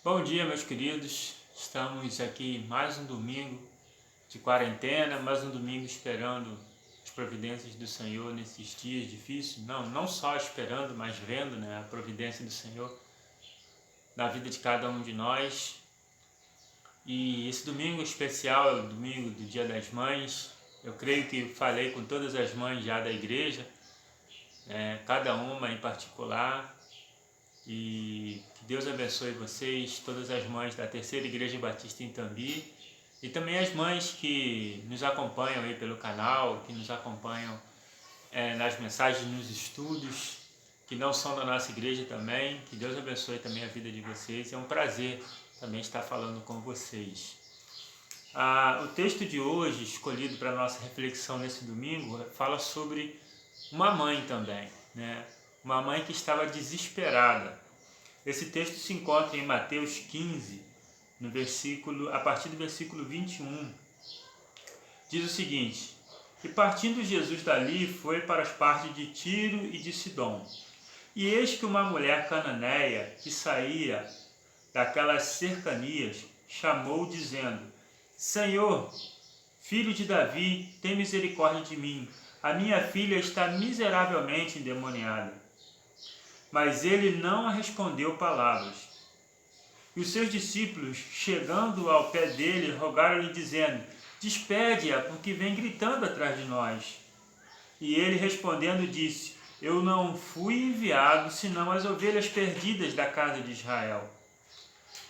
Bom dia, meus queridos. Estamos aqui mais um domingo de quarentena, mais um domingo esperando as providências do Senhor nesses dias difíceis. Não só esperando, mas vendo, a providência do Senhor na vida de cada um de nós. E esse domingo especial é o domingo do Dia das Mães. Eu creio que falei com todas as mães já da igreja, cada uma em particular. E que Deus abençoe vocês, todas as mães da Terceira Igreja Batista em Tambi, e também as mães que nos acompanham aí pelo canal, que nos acompanham nas mensagens, nos estudos, que não são da nossa igreja também. Que Deus abençoe também a vida de vocês. É um prazer também estar falando com vocês. O texto de hoje, escolhido para a nossa reflexão nesse domingo, fala sobre uma mãe também, uma mãe que estava desesperada. Esse texto se encontra em Mateus 15, a partir do versículo 21. Diz o seguinte: E partindo Jesus dali, foi para as partes de Tiro e de Sidom. E eis que uma mulher cananeia, que saía daquelas cercanias, chamou, dizendo: Senhor, filho de Davi, tem misericórdia de mim. A minha filha está miseravelmente endemoniada. Mas ele não respondeu palavras. E os seus discípulos, chegando ao pé dele, rogaram-lhe, dizendo: Despede-a, porque vem gritando atrás de nós. E ele, respondendo, disse: Eu não fui enviado, senão as ovelhas perdidas da casa de Israel.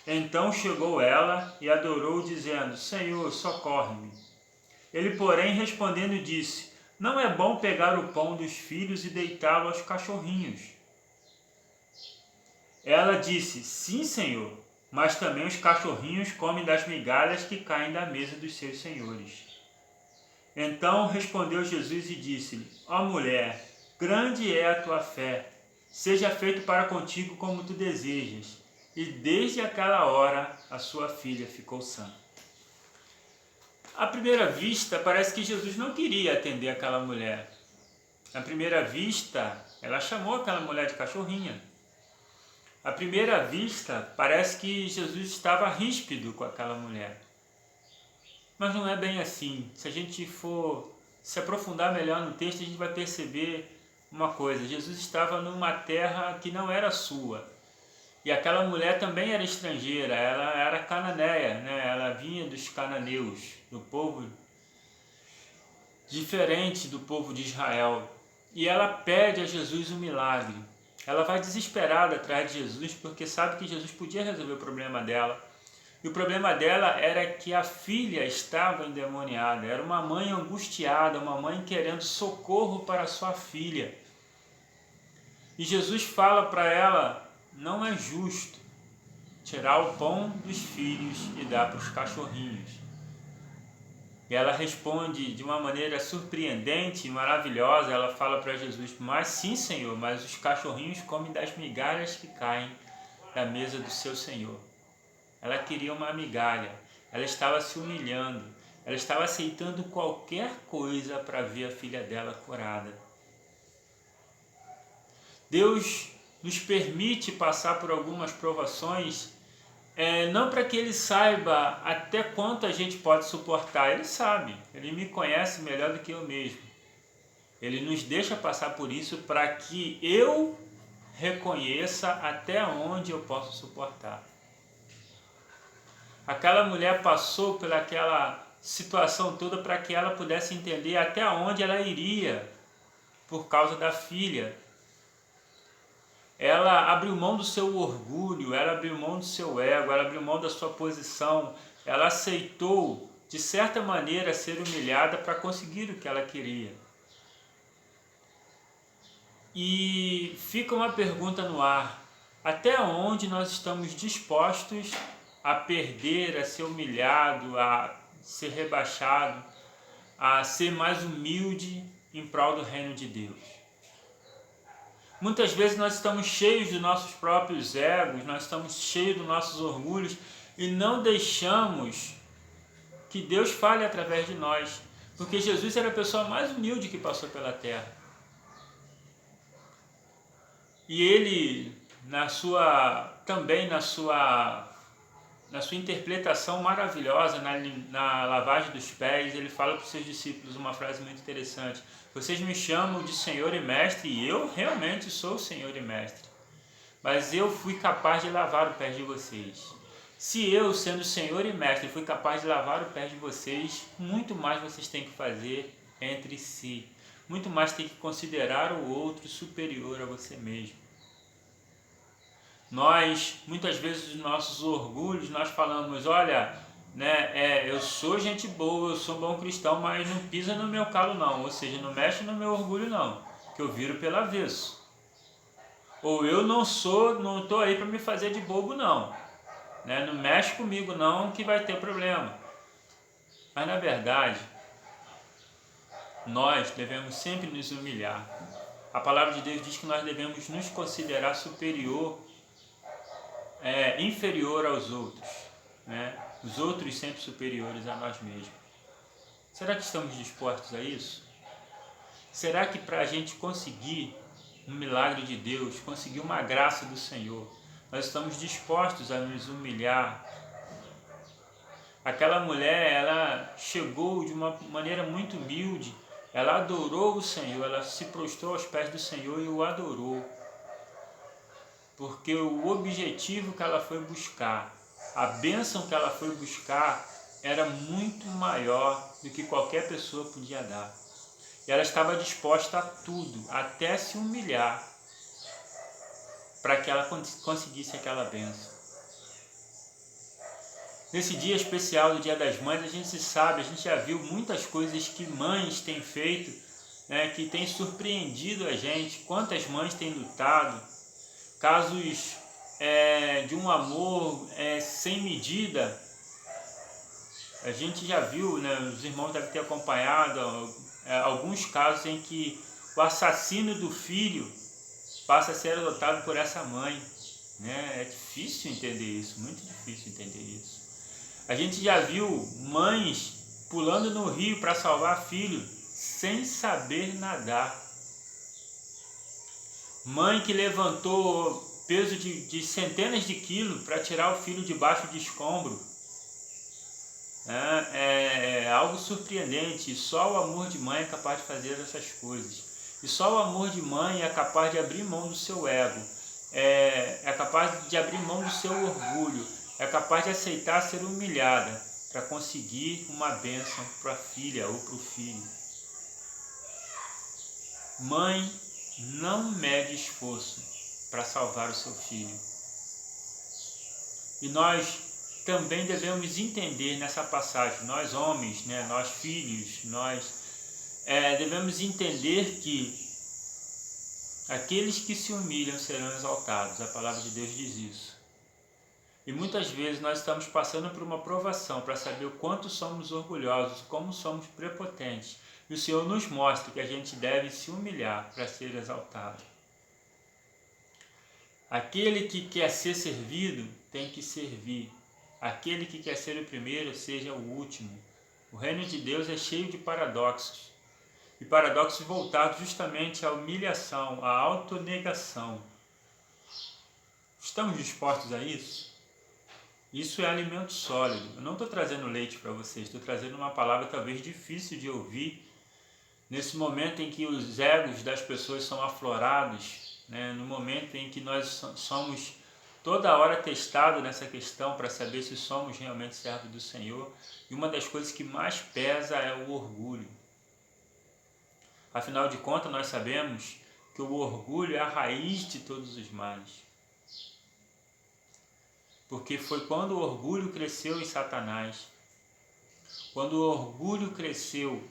Então chegou ela e adorou, dizendo: Senhor, socorre-me. Ele, porém, respondendo, disse: Não é bom pegar o pão dos filhos e deitá-lo aos cachorrinhos. Ela disse: Sim, Senhor, mas também os cachorrinhos comem das migalhas que caem da mesa dos seus senhores. Então respondeu Jesus e disse-lhe: Ó mulher, grande é a tua fé, seja feito para contigo como tu desejas. E desde aquela hora a sua filha ficou sã. À primeira vista, parece que Jesus não queria atender aquela mulher. À primeira vista, ela chamou aquela mulher de cachorrinha. À primeira vista, parece que Jesus estava ríspido com aquela mulher. Mas não é bem assim. Se a gente for se aprofundar melhor no texto, a gente vai perceber uma coisa. Jesus estava numa terra que não era sua. E aquela mulher também era estrangeira, ela era cananeia, Ela vinha dos cananeus, do povo diferente do povo de Israel. E ela pede a Jesus um milagre. Ela vai desesperada atrás de Jesus porque sabe que Jesus podia resolver o problema dela. E o problema dela era que a filha estava endemoniada. Era uma mãe angustiada, uma mãe querendo socorro para sua filha. E Jesus fala para ela: não é justo tirar o pão dos filhos e dar para os cachorrinhos. E ela responde de uma maneira surpreendente e maravilhosa. Ela fala para Jesus: mas sim, Senhor, mas os cachorrinhos comem das migalhas que caem da mesa do seu Senhor. Ela queria uma migalha, ela estava se humilhando, ela estava aceitando qualquer coisa para ver a filha dela curada. Deus nos permite passar por algumas provações, não para que Ele saiba até quanto a gente pode suportar. Ele sabe, Ele me conhece melhor do que eu mesmo. Ele nos deixa passar por isso para que eu reconheça até onde eu posso suportar. Aquela mulher passou pelaquela situação toda para que ela pudesse entender até onde ela iria por causa da filha. Ela abriu mão do seu orgulho, ela abriu mão do seu ego, ela abriu mão da sua posição. Ela aceitou, de certa maneira, ser humilhada para conseguir o que ela queria. E fica uma pergunta no ar: até onde nós estamos dispostos a perder, a ser humilhado, a ser rebaixado, a ser mais humilde em prol do reino de Deus? Muitas vezes nós estamos cheios dos nossos próprios egos, nós estamos cheios dos nossos orgulhos e não deixamos que Deus fale através de nós, porque Jesus era a pessoa mais humilde que passou pela terra. E ele, também na sua na sua interpretação maravilhosa, na lavagem dos pés, ele fala para os seus discípulos uma frase muito interessante: vocês me chamam de Senhor e Mestre, e eu realmente sou Senhor e Mestre, mas eu fui capaz de lavar os pés de vocês. Se eu, sendo Senhor e Mestre, fui capaz de lavar os pés de vocês, muito mais vocês têm que fazer entre si. Muito mais tem que considerar o outro superior a você mesmo. Nós, muitas vezes, nos nossos orgulhos, nós falamos: olha, eu sou gente boa, eu sou bom cristão, mas não pisa no meu calo não, ou seja, não mexe no meu orgulho não, que eu viro pelo avesso. Ou eu não estou aí para me fazer de bobo não, não mexe comigo não que vai ter problema. Mas na verdade, nós devemos sempre nos humilhar. A palavra de Deus diz que nós devemos nos considerar inferior aos outros, os outros sempre superiores a nós mesmos. Será que estamos dispostos a isso? Será que para a gente conseguir um milagre de Deus, conseguir uma graça do Senhor, nós estamos dispostos a nos humilhar? Aquela mulher, ela chegou de uma maneira muito humilde, ela adorou o Senhor, ela se prostrou aos pés do Senhor e o adorou. Porque o objetivo que ela foi buscar, a bênção que ela foi buscar, era muito maior do que qualquer pessoa podia dar. E ela estava disposta a tudo, até se humilhar, para que ela conseguisse aquela bênção. Nesse dia especial do Dia das Mães, a gente já viu muitas coisas que mães têm feito, que têm surpreendido a gente, quantas mães têm lutado, casos de um amor sem medida. A gente já viu, os irmãos devem ter acompanhado alguns casos em que o assassino do filho passa a ser adotado por essa mãe. É difícil entender isso, muito difícil entender isso. A gente já viu mães pulando no rio para salvar filho sem saber nadar. Mãe que levantou peso de centenas de quilos para tirar o filho debaixo de escombro. É algo surpreendente. Só o amor de mãe é capaz de fazer essas coisas. E só o amor de mãe é capaz de abrir mão do seu ego. É capaz de abrir mão do seu orgulho. É capaz de aceitar ser humilhada para conseguir uma bênção para a filha ou para o filho. Mãe não mede esforço para salvar o seu filho. E nós também devemos entender nessa passagem, nós homens, nós filhos, nós devemos entender que aqueles que se humilham serão exaltados. A palavra de Deus diz isso. E muitas vezes nós estamos passando por uma provação para saber o quanto somos orgulhosos, como somos prepotentes. E o Senhor nos mostra que a gente deve se humilhar para ser exaltado. Aquele que quer ser servido tem que servir. Aquele que quer ser o primeiro, seja o último. O reino de Deus é cheio de paradoxos. E paradoxos voltados justamente à humilhação, à autonegação. Estamos dispostos a isso? Isso é alimento sólido. Eu não estou trazendo leite para vocês, estou trazendo uma palavra talvez difícil de ouvir, nesse momento em que os egos das pessoas são aflorados, no momento em que nós somos toda hora testados nessa questão para saber se somos realmente servos do Senhor, e uma das coisas que mais pesa é o orgulho. Afinal de contas, nós sabemos que o orgulho é a raiz de todos os males. Porque foi quando o orgulho cresceu em Satanás, quando o orgulho cresceu,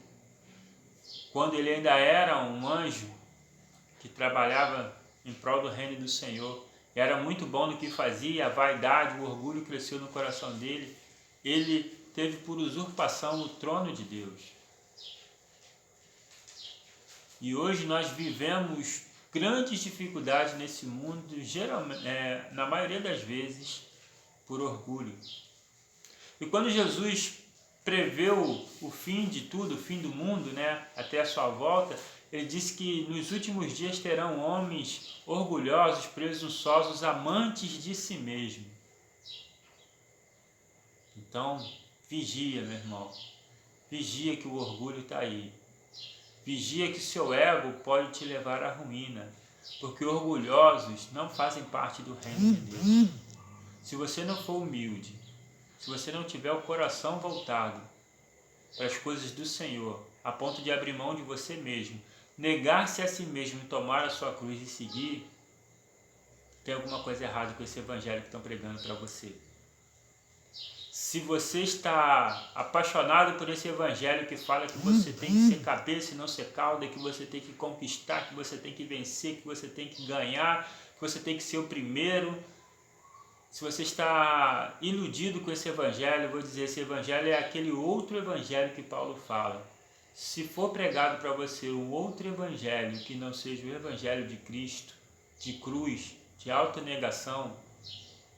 quando ele ainda era um anjo que trabalhava em prol do reino do Senhor, era muito bom no que fazia, a vaidade, o orgulho cresceu no coração dele, ele teve por usurpação o trono de Deus. E hoje nós vivemos grandes dificuldades nesse mundo, geralmente, na maioria das vezes, por orgulho. E quando Jesus preveu o fim de tudo, o fim do mundo, até a sua volta, ele disse que nos últimos dias terão homens orgulhosos, presunçosos, amantes de si mesmo. Então, vigia, meu irmão. Vigia que o orgulho está aí. Vigia que seu ego pode te levar à ruína, porque orgulhosos não fazem parte do reino de Deus. Se você não for humilde, se você não tiver o coração voltado para as coisas do Senhor, a ponto de abrir mão de você mesmo, negar-se a si mesmo, tomar a sua cruz e seguir, tem alguma coisa errada com esse evangelho que estão pregando para você. Se você está apaixonado por esse evangelho que fala que você tem que ser cabeça e não ser cauda, que você tem que conquistar, que você tem que vencer, que você tem que ganhar, que você tem que ser o primeiro, se você está iludido com esse evangelho, eu vou dizer, esse evangelho é aquele outro evangelho que Paulo fala. Se for pregado para você um outro evangelho que não seja o evangelho de Cristo, de cruz, de autonegação,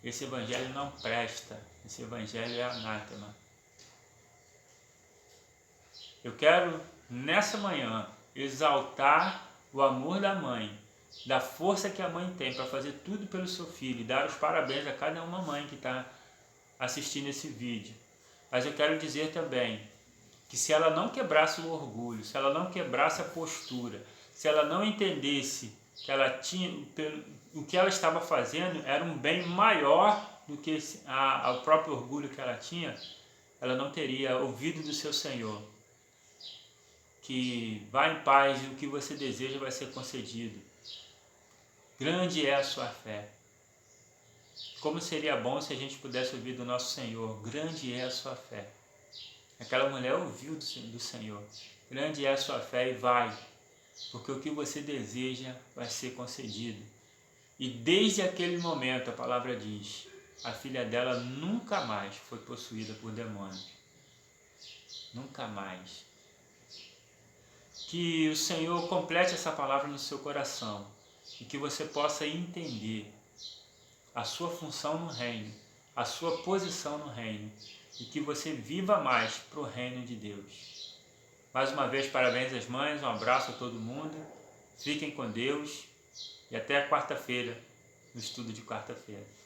esse evangelho não presta, esse evangelho é anátema. Eu quero, nessa manhã, exaltar o amor da mãe, da força que a mãe tem para fazer tudo pelo seu filho, e dar os parabéns a cada uma mãe que está assistindo esse vídeo. Mas eu quero dizer também que se ela não quebrasse o orgulho, se ela não quebrasse a postura, se ela não entendesse que ela tinha, o que ela estava fazendo era um bem maior do que o próprio orgulho que ela tinha, ela não teria ouvido do seu Senhor, que vá em paz e o que você deseja vai ser concedido. Grande é a sua fé. Como seria bom se a gente pudesse ouvir do nosso Senhor, grande é a sua fé. Aquela mulher ouviu do Senhor, grande é a sua fé e vai, porque o que você deseja vai ser concedido. E desde aquele momento, a palavra diz, a filha dela nunca mais foi possuída por demônios. Nunca mais. Que o Senhor complete essa palavra no seu coração e que você possa entender a sua função no reino, a sua posição no reino e que você viva mais para o reino de Deus. Mais uma vez, parabéns às mães, um abraço a todo mundo, fiquem com Deus e até quarta-feira, no estudo de quarta-feira.